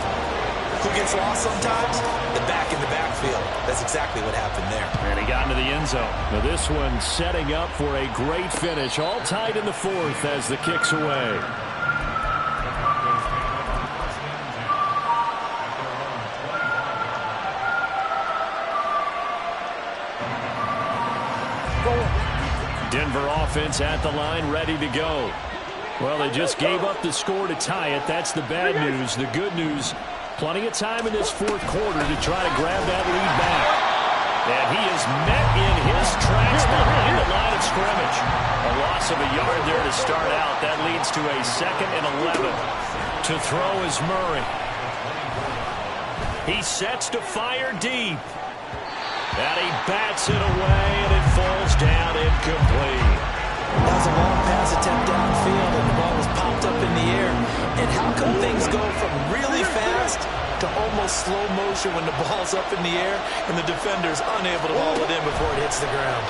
Who gets lost sometimes? The back in the backfield. That's exactly what happened there. And he got into the end zone. Now this one setting up for a great finish. All tied in the 4th as the kick's away. Denver offense at the line, ready to go. Well, they just gave up the score to tie it. That's the bad news. The good news, plenty of time in this 4th quarter to try to grab that lead back. And he is met in his tracks behind the line of scrimmage. A loss of a yard there to start out. That leads to a 2nd and 11. To throw is Murray. He sets to fire deep. And he bats it away, and it falls down incomplete. That was a long pass attempt downfield, and the ball was popped up in the air. And how come things go from really fast to almost slow motion when the ball's up in the air and the defender's unable to haul it in before it hits the ground?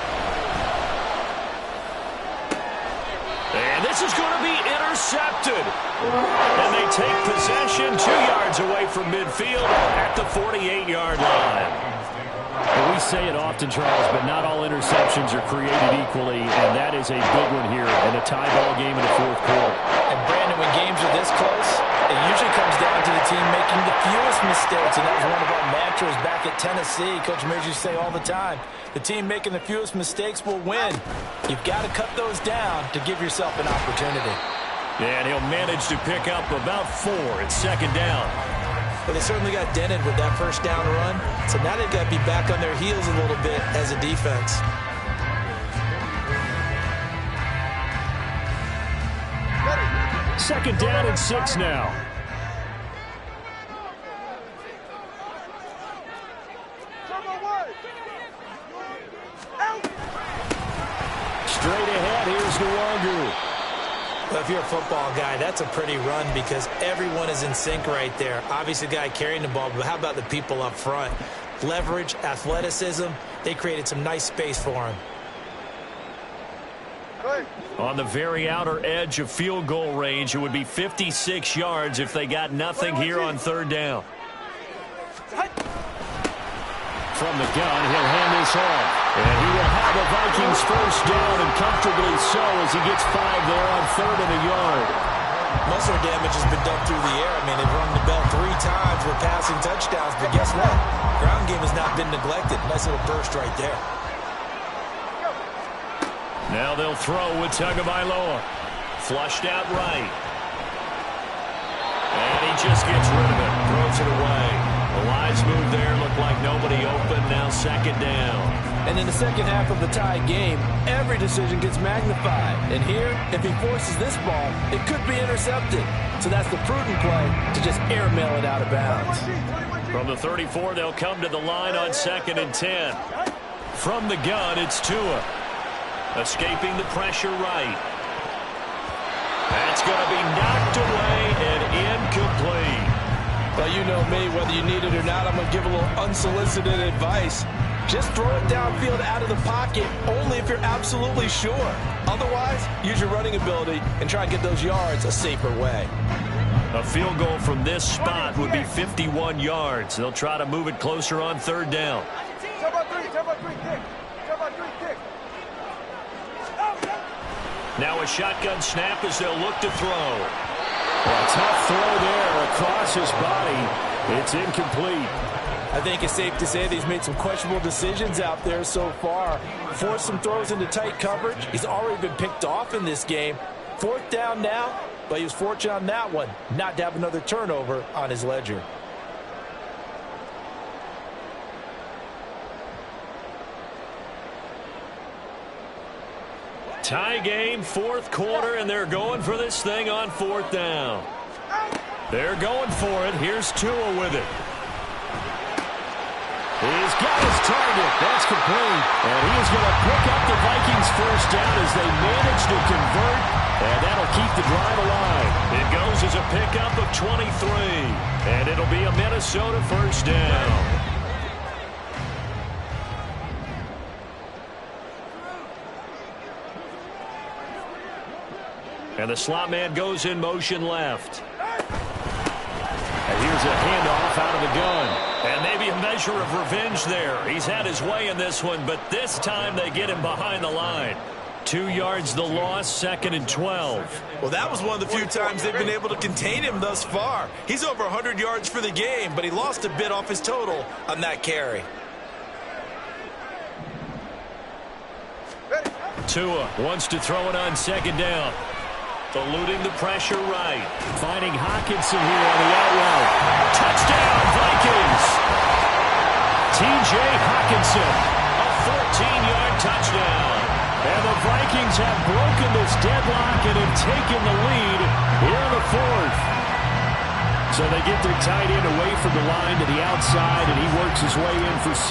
And this is going to be intercepted. And they take possession 2 yards away from midfield at the 48-yard line. Well, we say it often, Charles, but not all interceptions are created equally, and that is a big one here in a tie ball game in the 4th quarter. And, Brandon, when games are this close, it usually comes down to the team making the fewest mistakes, and that was one of our mantras back at Tennessee. Coach Mears used to say all the time, the team making the fewest mistakes will win. You've got to cut those down to give yourself an opportunity. And he'll manage to pick up about 4 at 2nd down. But they certainly got dented with that 1st down run. So now they've got to be back on their heels a little bit as a defense. Second down and 6 now. Straight ahead, here's Nwangu. Well, if you're a football guy, that's a pretty run because everyone is in sync right there. Obviously, the guy carrying the ball, but how about the people up front? Leverage, athleticism, they created some nice space for him. On the very outer edge of field goal range, it would be 56 yards if they got nothing here on 3rd down. From the gun, he'll hand this off. And he will have the Vikings 1st down, and comfortably so as he gets 5 there on 3rd and a yard. Most of their damage has been done through the air. I mean, they've rung the bell 3 times with passing touchdowns, but guess what? Ground game has not been neglected. Nice little burst right there. Now they'll throw with Tagovailoa. Flushed out right. And he just gets rid of it. Throws it away. A wise move there. Looked like nobody open. Now 2nd down. And in the second half of a tie game, every decision gets magnified. And here, if he forces this ball, it could be intercepted. So that's the prudent play to just airmail it out of bounds. From the 34, they'll come to the line on 2nd and 10. From the gun, it's Tua. Escaping the pressure right. That's going to be knocked away and incomplete. Well, you know me, whether you need it or not, I'm going to give a little unsolicited advice. Just throw it downfield out of the pocket, only if you're absolutely sure. Otherwise, use your running ability and try and get those yards a safer way. A field goal from this spot would be 51 yards. They'll try to move it closer on 3rd down. Now a shotgun snap as they'll look to throw. A tough throw there across his body. It's incomplete. I think it's safe to say that he's made some questionable decisions out there so far. Forced some throws into tight coverage. He's already been picked off in this game. 4th down now, but he was fortunate on that one not to have another turnover on his ledger. Tie game, 4th quarter, and they're going for this thing on 4th down. They're going for it. Here's Tua with it. He's got his target. That's complete. And he is going to pick up the Vikings' 1st down as they manage to convert, and that'll keep the drive alive. It goes as a pickup of 23, and it'll be a Minnesota 1st down. And the slot man goes in motion left. And here's a handoff out of the gun. And maybe a measure of revenge there. He's had his way in this one, but this time they get him behind the line. 2 yards the loss, 2nd and 12. Well, that was one of the few times they've been able to contain him thus far. He's over 100 yards for the game, but he lost a bit off his total on that carry. Tua wants to throw it on 2nd down. Eluding the pressure right. Finding Hockenson here on the out route. Touchdown, Vikings! T.J. Hockenson, a 14-yard touchdown. And the Vikings have broken this deadlock and have taken the lead here in the 4th. So they get their tight end away from the line to the outside, and he works his way in for 6.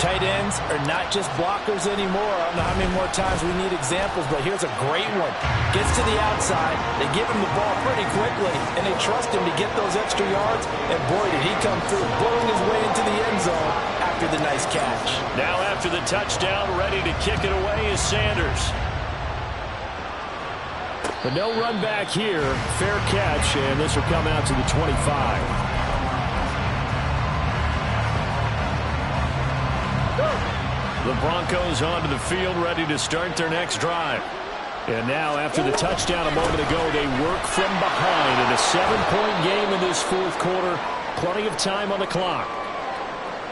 Tight ends are not just blockers anymore. I don't know how many more times we need examples, but here's a great one. Gets to the outside, they give him the ball pretty quickly, and they trust him to get those extra yards, and boy, did he come through, blowing his way into the end zone after the nice catch. Now after the touchdown, ready to kick it away is Sanders. But no run back here. Fair catch, and this will come out to the 25. The Broncos onto the field, ready to start their next drive. And now, after the touchdown a moment ago, they work from behind in a 7-point game in this 4th quarter. Plenty of time on the clock.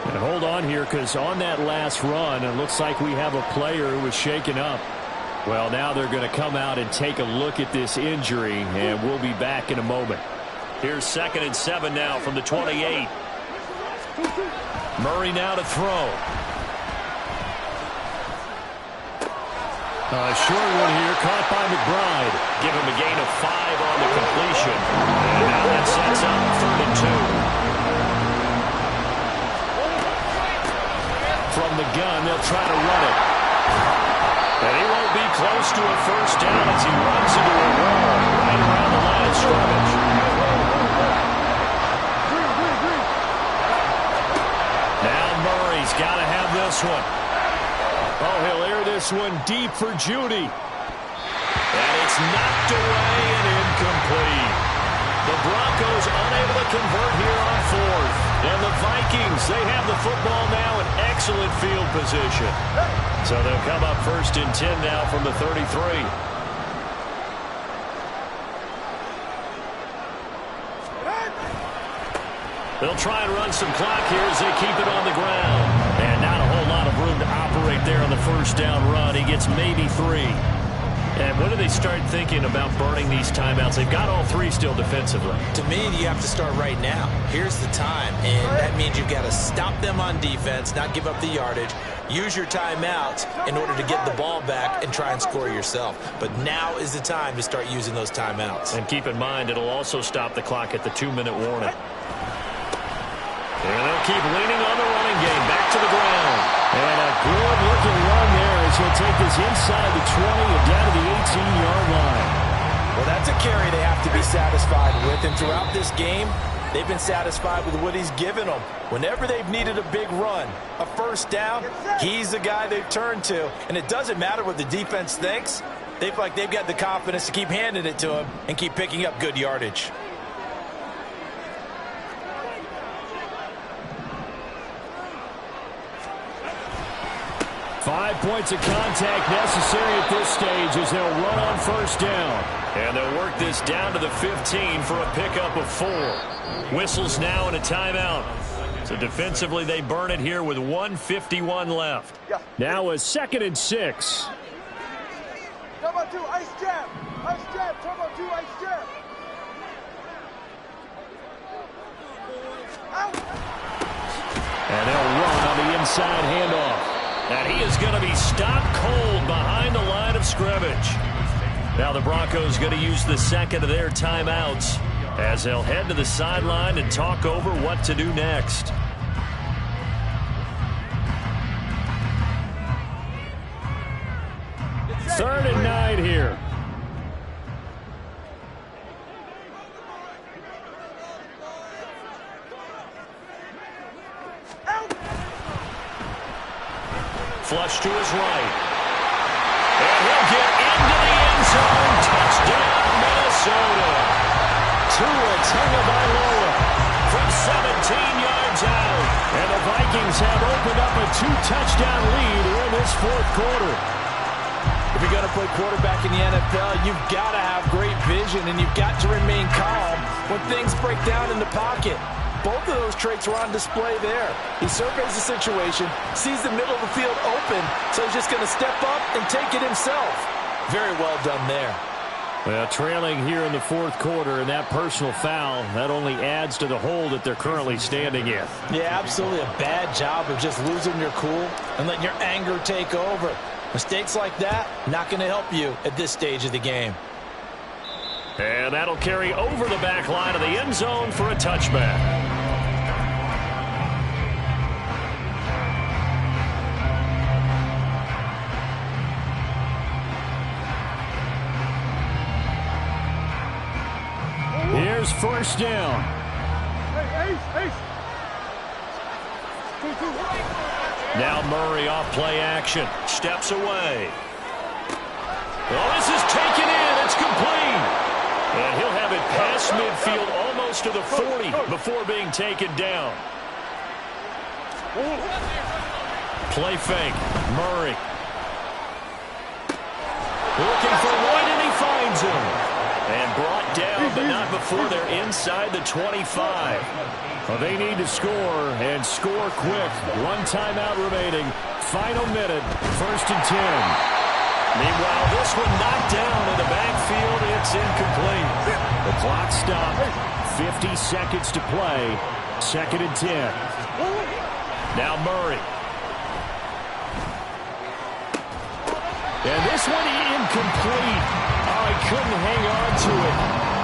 And hold on here, because on that last run, it looks like we have a player who was shaken up. Well, now they're going to come out and take a look at this injury, and we'll be back in a moment. Here's 2nd and 7 now from the 28. Murray now to throw. A short one here, caught by McBride. Give him a gain of 5 on the completion. And now that sets up 3rd and 2. From the gun, they'll try to run it. And he won't be close to a 1st down as he runs into a wall right around the line of scrimmage. Now Murray's got to have this one. Oh, he'll air this one deep for Judy. And it's knocked away and incomplete. The Broncos unable to convert here on 4th. And the Vikings, they have the football now in excellent field position. So they'll come up 1st and 10 now from the 33. They'll try and run some clock here as they keep it on the ground. And not a whole lot of room to operate there on the 1st down run. He gets maybe 3. And when do they start thinking about burning these timeouts? They've got all 3 still defensively. To me, you have to start right now. Here's the time, and that means you've got to stop them on defense, not give up the yardage, use your timeouts in order to get the ball back and try and score yourself. But now is the time to start using those timeouts. And keep in mind, it'll also stop the clock at the 2-minute warning. And they'll keep leaning on the running game. Back to the ground. And a good-looking run there as he'll take this inside the 20 and down to the 18-yard line. Well, that's a carry they have to be satisfied with. And throughout this game, they've been satisfied with what he's given them. Whenever they've needed a big run, a first down, he's the guy they've turned to. And it doesn't matter what the defense thinks. They feel like they've got the confidence to keep handing it to him and keep picking up good yardage. Five points of contact necessary at this stage as they'll run on first down. And they'll work this down to the 15 for a pickup of 4. Whistles now and a timeout. So defensively they burn it here with 1:51 left. Now a 2nd and 6. Turbo 2, ice jab. Ice jab, turbo 2, ice jab. Out. And they'll run on the inside handoff. And he is going to be stopped cold behind the line of scrimmage. Now the Broncos going to use the 2nd of their timeouts as they'll head to the sideline and talk over what to do next. Third and 9 here. Flush to his right. And he'll get into the end zone. Touchdown, Minnesota. Tua Tagovailoa from 17 yards out. And the Vikings have opened up a 2-touchdown lead in this 4th quarter. If you're going to play quarterback in the NFL, you've got to have great vision, and you've got to remain calm when things break down in the pocket. Both of those traits were on display there. He surveys the situation, sees the middle of the field open, so he's just going to step up and take it himself. Very well done there. Well, trailing here in the 4th quarter, and that personal foul, that only adds to the hole that they're currently standing in. Yeah, absolutely a bad job of just losing your cool and letting your anger take over. Mistakes like that, not going to help you at this stage of the game. And that'll carry over the back line of the end zone for a touchback. Here's first down. Now Murray off play action. Steps away. Well, this is taken in. It's complete. And he'll have it past midfield almost to the 40 before being taken down. Play fake. Murray. Looking for White, and he finds him. And brought down, but not before they're inside the 25. Well, they need to score, and score quick. 1 timeout remaining. Final minute. 1st and 10. Meanwhile, this one knocked down in the backfield. It's incomplete. The clock stopped. 50 seconds to play. 2nd and 10. Now Murray. And this one incomplete. Oh, he couldn't hang on to it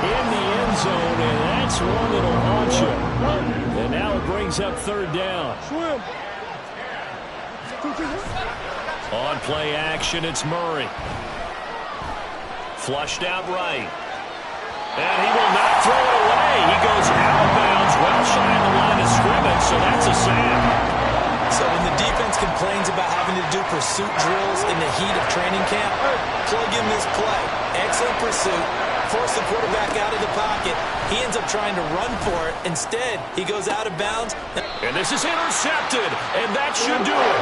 in the end zone, and that's one that'll haunt you. And now it brings up 3rd down. On play action, it's Murray. Flushed out right. And he will not throw it away. He goes out of bounds, well shy of the line of scrimmage, so that's a sack. So when the defense complains about having to do pursuit drills in the heat of training camp, plug in this play. Excellent pursuit. Force the quarterback out of the pocket. He ends up trying to run for it. Instead, he goes out of bounds. And this is intercepted, and that should do it.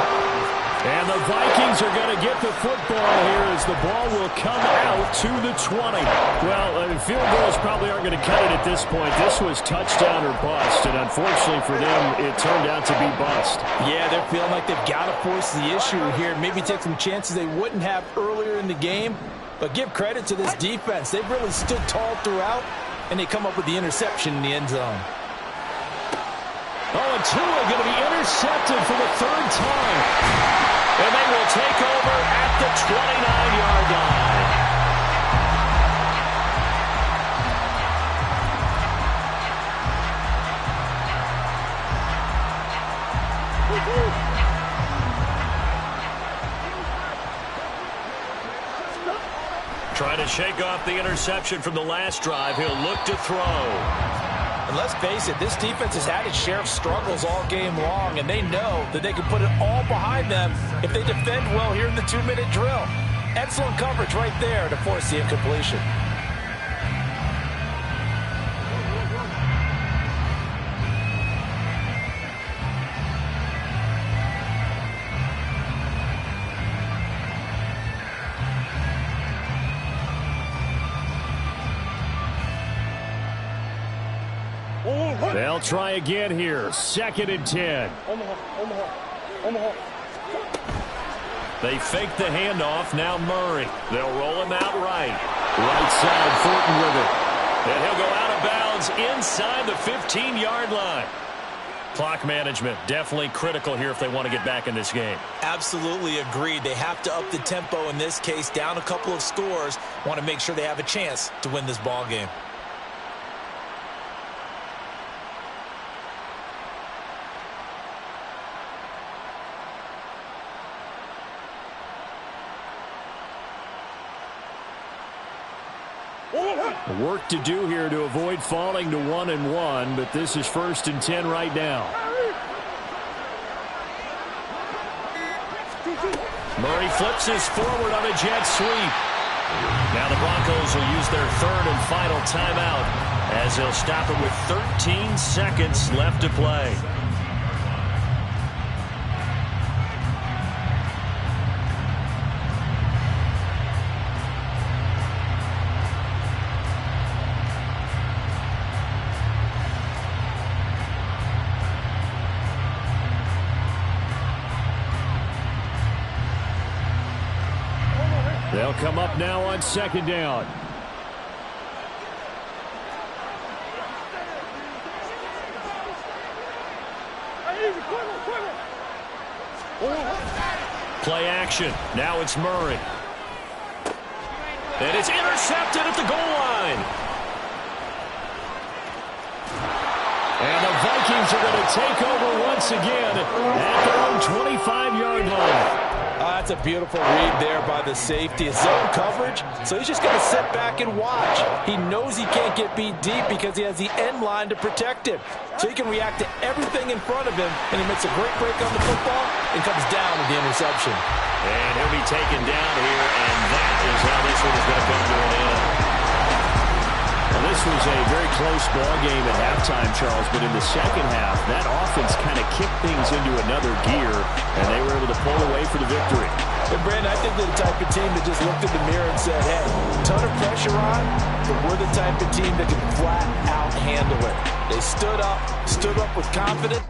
And the Vikings are going to get the football here as the ball will come out to the 20. Well, field goals probably aren't going to cut it at this point. This was touchdown or bust, and unfortunately for them, it turned out to be bust. Yeah, they're feeling like they've got to force the issue here. Maybe take some chances they wouldn't have earlier in the game. But give credit to this defense. They've really stood tall throughout, and they come up with the interception in the end zone. Oh, and Tua going to be intercepted for the 3rd time. And they will take over at the 29-yard line. Trying to shake off the interception from the last drive. He'll look to throw. And let's face it, this defense has had its share of struggles all game long, and they know that they can put it all behind them if they defend well here in the 2-minute drill. Excellent coverage right there to force the incompletion. They'll try again here. 2nd and 10. They fake the handoff. Now Murray. They'll roll him out right. Right side, Fulton with it. And he'll go out of bounds inside the 15-yard line. Clock management definitely critical here if they want to get back in this game. Absolutely agreed. They have to up the tempo in this case. Down a couple of scores. Want to make sure they have a chance to win this ball game. Work to do here to avoid falling to 1-1, but this is 1st and 10 right now. Murray flips his forward on a jet sweep. Now the Broncos will use their 3rd and final timeout as they'll stop it with 13 seconds left to play. They'll come up now on 2nd down. Play action. Now it's Murray. And it's intercepted at the goal line. And the Vikings are going to take over once again at their own 25-yard line. That's a beautiful read there by the safety. It's zone coverage, so he's just going to sit back and watch. He knows he can't get beat deep because he has the end line to protect him. So he can react to everything in front of him, and he makes a great break on the football and comes down with the interception. And he'll be taken down here, and that is how this one is going to come to an end. Well, this was a very close ball game at halftime, Charles, but in the second half, that offense kind of kicked things into another gear, and they were able to pull away for the victory. And Brandon, I think they're the type of team that just looked in the mirror and said, hey, ton of pressure on, but we're the type of team that can flat out handle it. They stood up with confidence.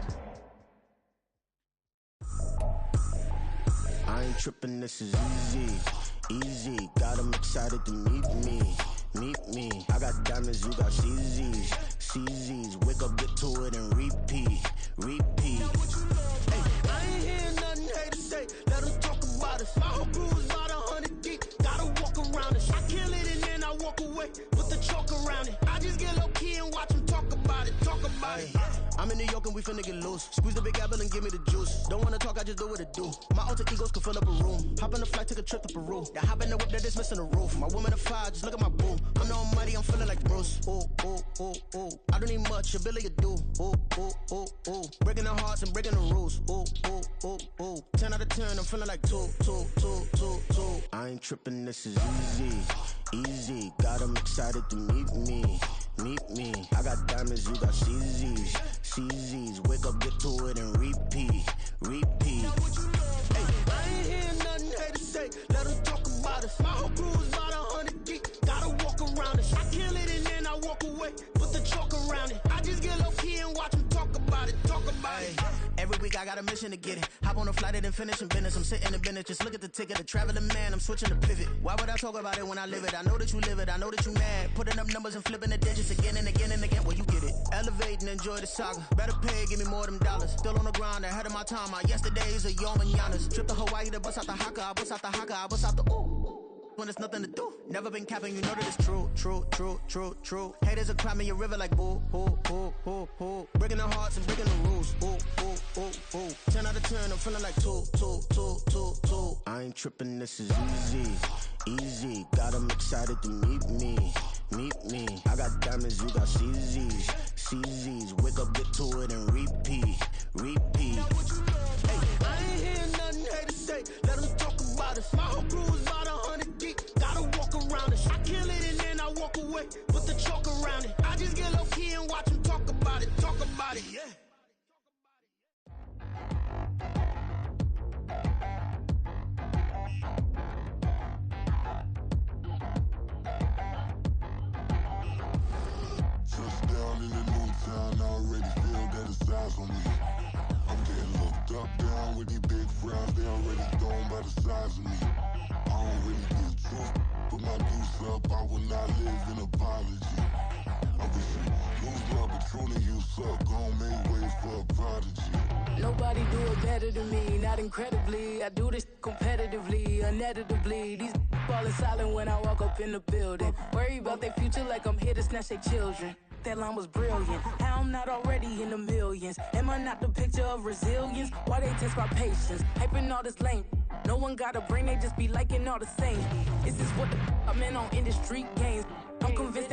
I ain't tripping, this is easy, got them excited to meet me. I got diamonds, you got CZs, wake up, get to it and repeat. Hey, I ain't hearing nothing hate to say, let them talk about us. My whole crew is about 100 deep, gotta walk around it. I kill it and then I walk away, put the chalk around it. I just get low key and watch them talk about it. I'm in New York and we finna get loose. Squeeze the big apple and give me the juice. Don't wanna talk, I just do what it do. My alter egos can fill up a room. Hop on a flight, take a trip to Peru. Yeah, hop in the whip that is missing the roof. My woman a fire, just look at my boo. I'm no money, I'm feeling like Bruce. Ooh. I don't need much, ability to do. Ooh. Breaking the hearts and breaking the rules. Ooh. 10 out of 10, I'm feeling like 2. I ain't tripping, this is easy. Got them excited to meet me. I got diamonds, you got CZs, wake up, get to it and repeat. Hey, I ain't hearing nothing hate to say, let them talk about us. My whole crew is about 100 deep, gotta walk around it. I kill it and then I walk away, put the chalk around it. I just get low key and watch them talk about it. Every every week I got a mission to get it. Hop on a flight and then finish in business. I'm sitting in business, just look at the ticket. A traveling man, I'm switching to pivot. Why would I talk about it when I live it? I know that you live it, I know that you mad. Putting up numbers and flipping the digits again and again and again. Well, you get it. Elevate and enjoy the saga. Better pay, give me more than dollars. Still on the grind, ahead of my time. My yesterdays are your mananas. Trip to Hawaii to bust out the haka. I bust out the haka, I bust out the ooh. When there's nothing to do. Never been capping, you know that it's true, true, true, true, true. Haters are climbing your river like boo, boo, boo, boo, boo. Breaking their hearts and breaking the rules. Ooh, ooh, ooh, ooh. 10 out of 10, I'm feeling like 2, 2, 2, 2, 2. I ain't tripping, this is easy, easy. Got 'em excited to meet me, meet me. I got diamonds, you got CZs, CZs. Wake up, get to it and repeat, repeat. Hey, I ain't hearing nothing haters say. Let them talk about us. My whole crew is about 100 deep. Gotta walk around it. I kill it and then I walk away. Put the chalk around it. I just get low key and watch them talk about it. Talk about it, yeah. Touchdown in the new town, I already feel that it's eyes on me. I'm getting looked up, down with these big frowns, they already thrown by the size of me. I don't really give truth, put my deuce up, I will not live in apology. I wish you lose love, but truly you suck, gon' make way for a prodigy. Nobody do it better than me, not incredibly. I do this competitively, uneditably. These falling silent when I walk up in the building. Worry about their future like I'm here to snatch their children. That line was brilliant. How I'm not already in the millions. Am I not the picture of resilience? Why they test my patience? Hyping all this lame. No one got a brain, they just be liking all the same. This is what the I'm in on industry games. I'm convinced that